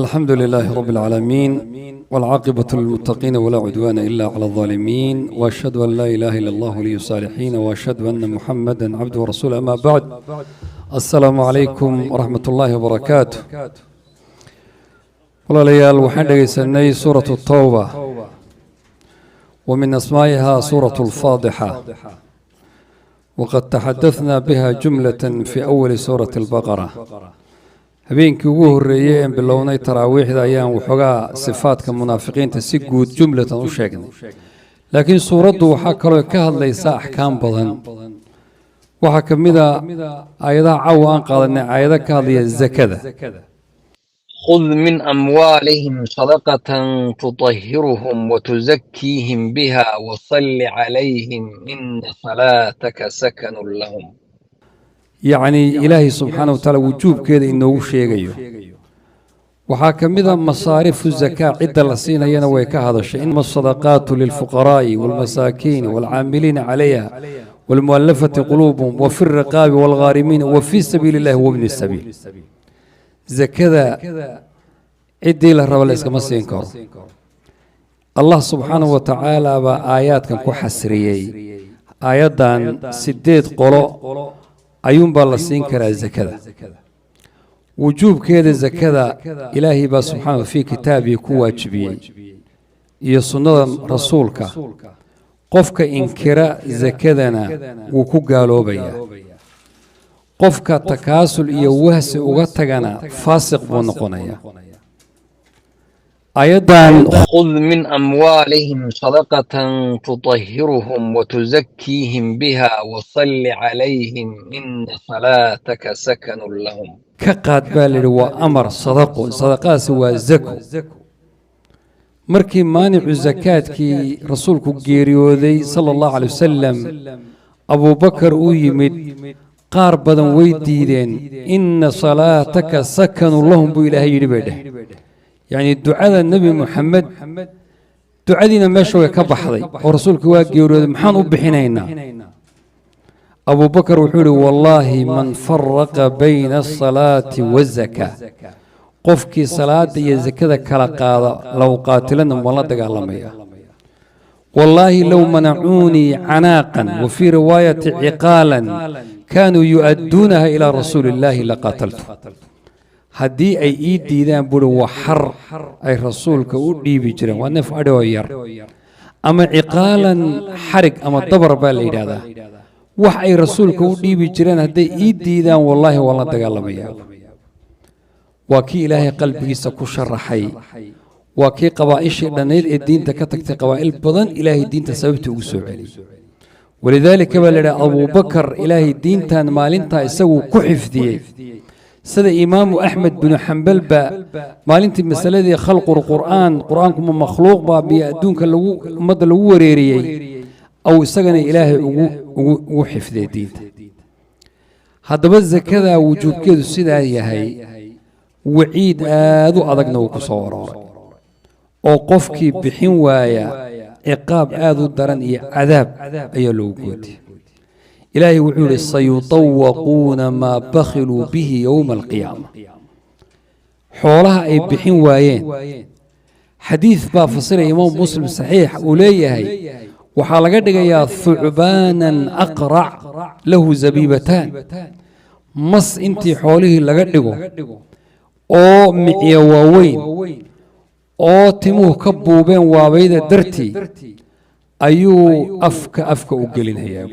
الحمد لله رب العالمين والعاقبة للمتقين ولا عدوان إلا على الظالمين وأشهد أن لا إله إلا الله ولي الصالحين وأشهد أن محمدا عبده ورسوله أما بعد السلام عليكم ورحمة الله وبركاته وليال وحنا سني سورة التوبة ومن أسمائها سورة الفاضحة وقد تحدثنا بها جملة في أول سورة البقرة habeenkii ugu horeeyay ee bilownay taraawiixda ayaan waxoogaa sifaadka munaafiqiinta si guud jumlatan u sheegnay laakiin suuraddu waxa kale ka hadlaysaa ahkaam badan waxa kamida aayadaha cawaan qaadanay aayada ka hadlaya zakada خذ من أموالهم صدقة تطهرهم وتزكيهم بها وصل عليهم إن صلاتك سكن لهم يعني إلهي سبحانه وتعالى وجوب كذا إنه شيء وحاكمذا مصارف الزكاة عدة لسينا ينويك هذا الشيء إنما الصدقات للفقراء والمساكين والعاملين عليها والمؤلفة قلوبهم وفي الرقاب والغارمين وفي سبيل الله وابن السبيل زكاة عدة للرب الإسكام السينكار الله سبحانه وتعالى بآيات كان كحسرية آيات سديد قراء أيوم بالله كرا الزكاة وجوب كذا الزكاة إلهي با سبحانه في كتابه كواجبي يصنع رسولك قفك إنكرا زكاةنا وكو قالوا بيا قفك تكاسل يوهس وغتغنا فاسق بنقنيا أيضا خذ من أموالهم صدقة تطهرهم وتزكيهم بها وصل عليهم إن صلاتك سكن لهم كقاد بالي وأمر صدقاء سوى زكو مركي مانع الزكاة كي رسولك جيريوذي صلى الله عليه وسلم أبو بكر ويمد قاربا ويديدين إن صلاتك سكن لهم بإلهي ربده يعني الدعاء النبي محمد دعاءنا ما شوي كبحضي ورسولك واقي يقول محان أبحنينا أبو بكر وحولي والله من فرق بين الصلاة والزكاة قفكي صلاة يزكاة كالقاضة لو قاتلنهم والله تقال والله لو منعوني عناقا وفي رواية عقالا كانوا يؤدونها إلى رسول الله لقاتلته haddii ay ii diidaan buri waa xar ay rasuulka u dhiibi jireen waa neef adhoo yar ama ciqaalan xarig ama dabar baa la yidhaahdaa wax ay rasuulka u dhiibi jireen hadday ii diidaan wallaahi waa la dagaalamayaa waa kii ilaahay qalbigiisa ku sharaxay waa kii qabaa'ishii dhannayd ee diinta ka tagtay qabaa'il badan ilaahay diinta sababta ugu soo celiyey walidaalika baa la yidhaha abubakar ilaahay diintan maalintaa isaguu ku xifdiyey سيد إمام أحمد بن حنبل مالنتي مسألة خلق القرآن قرآنكم مخلوق بيأدونك مدى الوريري أو سجن إلهي وحفظ الدين هذا بس كذا وجود كذا السيدة هي وعيد ذو أضقنا وكسورة أو قفك بحوايا عقاب ذو الدرن عذاب أي لوجود إلهي وحول سيطوقون ما بخلوا به يوم القيامة حولها أي بحين وايين حديث بافصير إمام مسلم صحيح أوليه وحالقدك يا ثعبانا أقرع له زبيبتان مص انتي حوله لقدقو أو معيواوين أو تموه كبو بين وابيد درتي أيو أفك أقلين هيا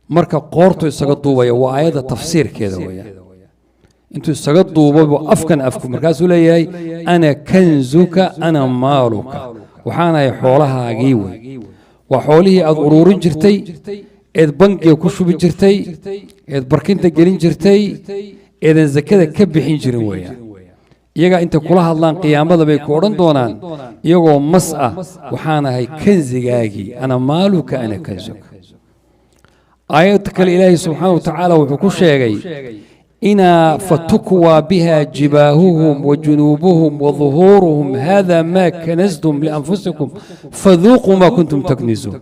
marka qoortu isaga duubaya waa aayada tafsiirkeeda weeyaan intuu isaga duubo afkan afku markaas uu leeyahay ana kanzuka ana maaluka waxaana ay xoolahaagii way waa xoolihii aad ururin jirtay eed bangiga ku shubi jirtay eed barkinta gelin jirtay eedan zakada ka bixin jirin weeyaan iyaga inta kula hadlaan qiyaamada bay ku oran doonaan iyagoo mas ah waxaana ay kanzigaagii ana maaluka ana kanzuka آياتك الإلهي سبحانه وتعالى وحكو شيغي إنا فتكوى بها جباههم وجنوبهم وظهورهم هذا ما كنزتم لأنفسكم فذوقوا ما كنتم تكنزون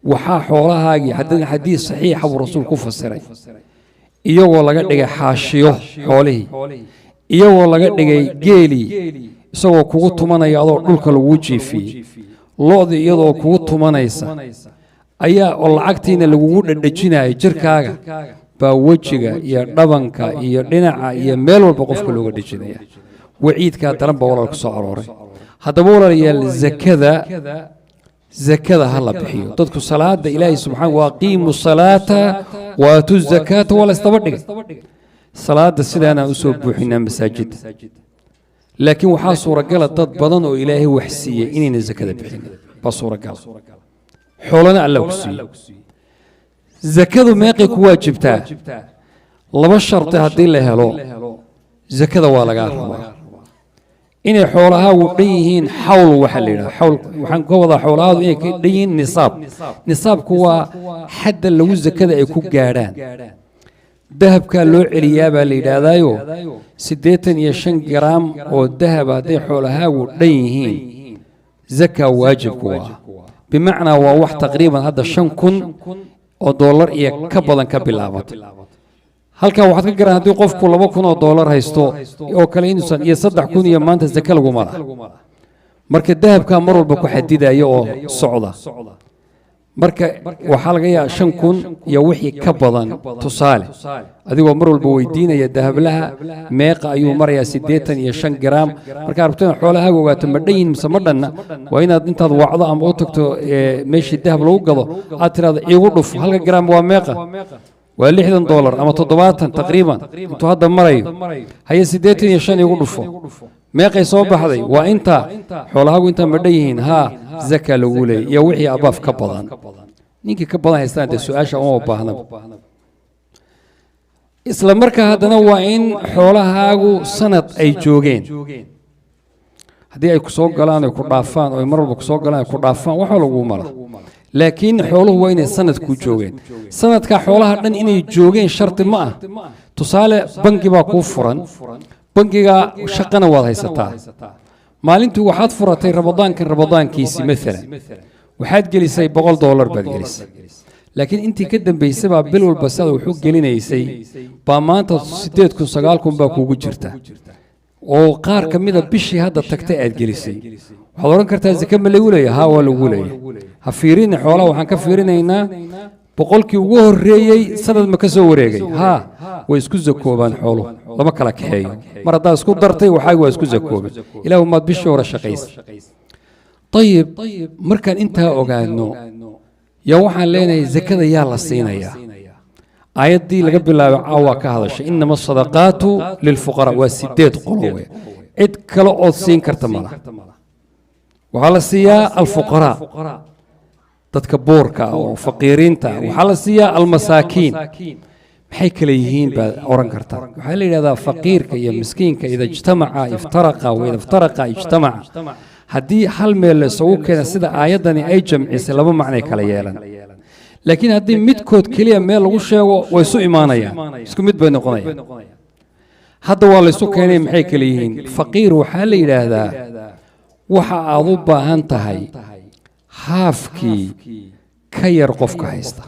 وحا حولها حدنا حديث صحيح أبو الرسول كفر السري إيوه لقد حاشيه حوله iyagoo laga dhigay geelii isagoo kugu tumanaya adoo dhulka lagu jiifiyey lo'dii iyadoo kugu tumanaysa ayaa oo lacagtiina lagugu dhadhajinaya jirkaaga baa wejiga iyo dhabanka iyo dhinaca iyo meel walba qofka looga dhajinaya waciidkaa daran baa walaal ku soo arooray haddaba walaalayaal zakada ha la bixiyo dadku salaada ilaahay subxaanahu wa qiimu salaata wa aatu zakaata wala istaba dhigay salaada sidaana u soo buuxinaa masaajidda laakiin waxaa suuragala dad badan oo ilaahay wax siiyey inayna zakada bixin baa suuragala xoolana alla ku siiyey zakadu meeqay ku waajibtaa laba sharti haddii la helo zakada waa lagaa rabaa inay xoolahaagu dhan yihiin xawl waxa la yidhaha xawl waxaan ka wadaa xoolahaadu inay ka dhan yihiin nisaabku waa xadda lagu zakada ay ku gaadhaan dahabkaa loo celiyaa baa la yidhaahdaayo 85 garaam oo dahaba hadday xoolahaagu dhan yihiin zakaa waajibku waa bimacnaa waa wax taqriiban hadda 5,000 oo dollar iyo ka badan ka bilaabatay halkaa waxaad ka garan haddii qofku 2,000 oo dollar haysto oo kale inuusan iyo 3,000 iyo maanta zaka laguma laha marka dahabkaa mar walba ku xadidaya oo socda marka waxaa laga yaabaa 5,000 iyo wixii ka badan tusaale adigoo mar walba weydiinaya dahablaha meeqa ayuu marayaa 85 garaam marka rabtana xoolahaaga ogaato ma dhan yihiin mise ma dhanna waa inaad intaad wacdo ama u tagto meeshii dahab lagu gado aad tiraahdo iigu dhuf halka garaam waa meeqa waa $60 ama 70 taqriiban intuu hadda marayo haye 85 iigu dhufo meeqay soo baxday waa inta xoolahaagu inta ma dhan yihiin haa zaka lagu leeyahay iyo wixii abaaf ka badan ninkii ka badan haystaan dee su-aasha uma baahnaba isla markaa haddana waa in xoolahaagu sanad ay joogeen haddii ay ku soo galaan ay ku dhaafaan oo ay mar walba ku soo galaan ay ku dhaafaan waxa lagu mala laakiin xooluhu waa inay sanad ku joogeen sanadka xoolaha dhan inay joogeen sharti ma ah tusaale bangi baa kuu furan bangiga shaqana waad haysataa maalintii waxaad furatay ramadaankiisii maalan waxaad gelisay $100 baad gelisay laakiin intii ka dambaysay baa bil walba sidaad wax u gelinaysay baa maanta 8,000 baa kuugu jirta oo qaar ka mida bishii hadda tagtay aad gelisay waxaad oran kartaa zaka ma lagu leeyahay haa waa lagu leeyahay ha fiirin xoolaha waxaan ka fiirinaynaa boqolkii ugu horeeyay sanad ma ka soo wareegay haa way isku zakoobaan xooluhu lama kala kaxeeyo mar haddaad isku dartay waxaagu waa isku zakoobay ilaahu maad bishii hore shaqaysay طيب markaan intaa ogaano yaa waxaan leenahay zakada yaa la siinayaa aayaddii laga bilaabo caawa ka hadashay inama sadaqaatu lilfuqara waa 8 qolowe cid kale oo siin karta mala waxaa la siiyaa alfuqaraa dadka boorka oo faqiiriinta waxaa la siiyaa almasaakiin maxay kale yihiin baad oran kartaa waxaa la yidhahdaa faqiirka iyo miskiinka ida ijtamaca iftaraqa waida iftaraqa ijtamaca haddii hal meel la isugu keena sida aayaddani ay jamcisay laba macnay kala yeelan laakiin haddii midkood keliya meel lagu sheego way isu imaanayaan isku mid bay noqonayaan hadda waa la isu keenay maxay kale yihiin faqiir waxaa la yidhaahdaa waxa aad u baahan tahay haafkii ka yar qofka haysta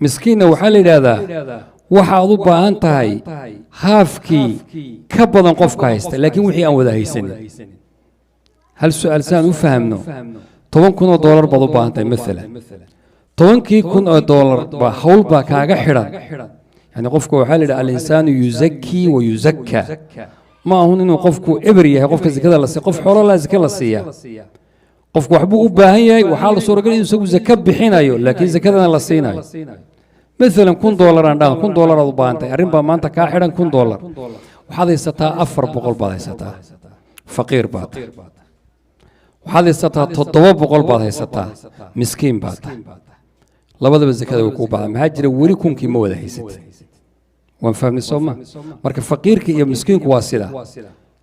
miskiinna waxaa la yidhaahdaa waxa aad u baahan tahay haafkii ka badan qofka haysta laakiin wixii aan wada haysanin hal su-aal si aan u fahamno $10,000 baad u baahan tahay maalan $10,000 baa hawl baa kaaga xidhan yani qofka waxaa la yidhaha alinsaanu yuzakii wa yuzakka ma ahun inuu qofku eber yahay qofka zakada la siiya qof xoolo laa zaka la siiya qofku waxbuu u baahan yahay waxaa la suuragal inuu isagu zaka bixinayo laakiin zakadana la siinayo maalan $1,000 aan dhahan $1,000 aad u baahan tahay arrin baa maanta kaa xidhan $1,000 waxaad haysataa 400 baad haysataa faqiir baad tahay waxaad haysataa 700 baad haysataa miskiin baad tahay labadaba zakada way kuu baahan maxaa jira weli kunkii ma wada haysatid waan fahmnay soo ma marka faqiirka iyo miskiinku waa sida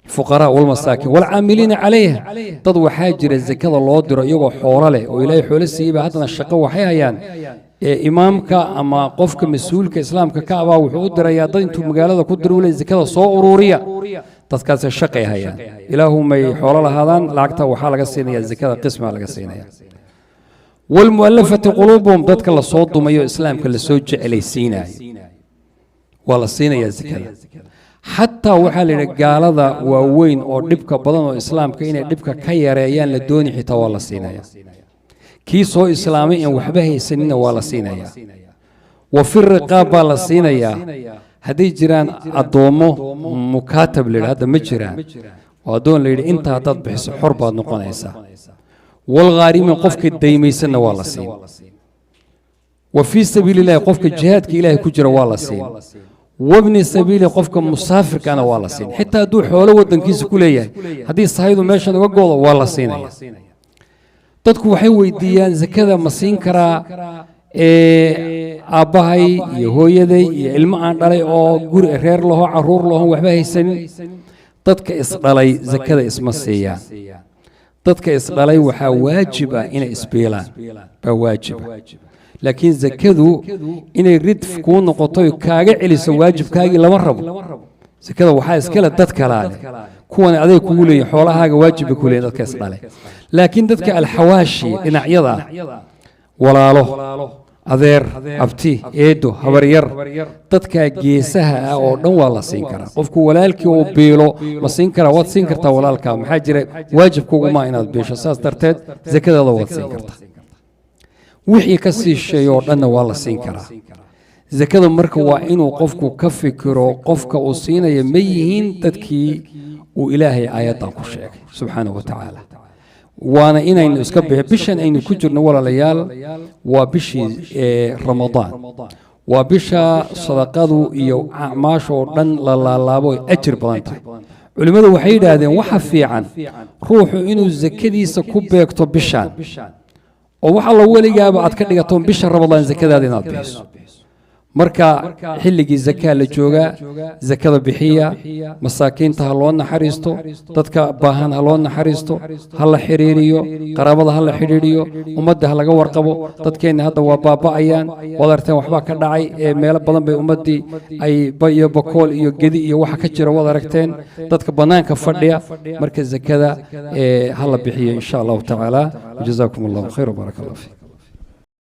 الفقراء والمساكين والعاملين عليها dad waxaa jira zakada loo diro iyagoo xoolo leh oo ilaahay xoolo siiyay hadana shaqo waxay hayaan imaamka ama qofka mas'uulka islaamka ka abaa wuxuu u dirayaa dad intuu magaalada ku diro ilaahay zakada soo ururiya dadkaas shaqay hayaan ilaahumay xoolo lahaadaan lacagta waxa laga siinayaa zakada qisma laga siinayaa والمؤلفة قلوبهم dadka la soo dumayo islaamka la soo jecelaysiinayo wala siinaya zakada حتى وحال قالدا ووين أو دبك بدن وإسلام كإن دبك كيريان لدوني حتى والله سينايا كي سو إسلامي إن وحبه سنين والله سينايا وفي الرقاب والله سينايا هذه جيران أدومه مكاتب لهذا مجران وأدون لي أنت هتطبح بحس حرب نقنيسة والغارم قفك الديمي سنة والله سين وفي سبيل الله قفك الجهاد كإله كجرا والله سين وابن السبيل قفك مسافر كان والله سين حتى دو حوله ودن كيس كلية هذه الصعيد ماشان وقول والله سين تدكو حيوي ديان زكذا مسين كرا أباهي يهويدي علم عن دلي أو جور رير له عرور له وحبه سن تدك إسرائيل زكذا اسم السيا تدك إسرائيل وحا واجبة إن إسبيلان بواجبة لكن زكذو إن يريد فكون نقطة كاجع اللي سواجب كاجع لمرة زكذا وحا إسكلا تدك لاله كون عليه كولي حولها واجب كولي تدك إسرائيل لكن تدك الحواشي إن عيضا ولا له أذير أبتي إيدو هبرير تدك جيسها أو نوع الله سينكرا قفكو ولالك وبيلو مسينكرا وات سينكرتا ولالك محاجر واجب كوكو ما إناد بيش أساس ترتد زي كذا الله وات سينكرتا وحي كسي الشيء ورنا والله سينكرا زي كذا مركو إنو قفكو كفكرو قفك أصينا يميهين تدكي وإلهي آيات كشيك سبحانه وتعالى وانا إن اسكبه بشان إن كجرنا ولا ليال وبشي رمضان وبشا صدقاته يو أعماش ورن لا لابو أجر بلانتا علماء وحيد هذا وحفي عن روح إنه الزكدي سكوب يكتب بشان ووحال أول جاب عاد كده يكتب بشان رمضان زكدة هذه نابيس مركا حلقي الزكاة لجوجا زكاة بحية مساكين تهلون حريستو تدك باهن هلون حريستو هلا حريريو قرابة هلا حريريو ومده هلا جور قبو تدكين هذا وبابا أيان وضرتين وحبا كدعي ميل بدن بأمتي أي بيو بقول يو جدي يو وحكتشر وضرتين تدك بنان كفرديا مركز زكاة هلا بحية إن شاء الله تعالى وجزاكم الله خير وبارك الله فيك.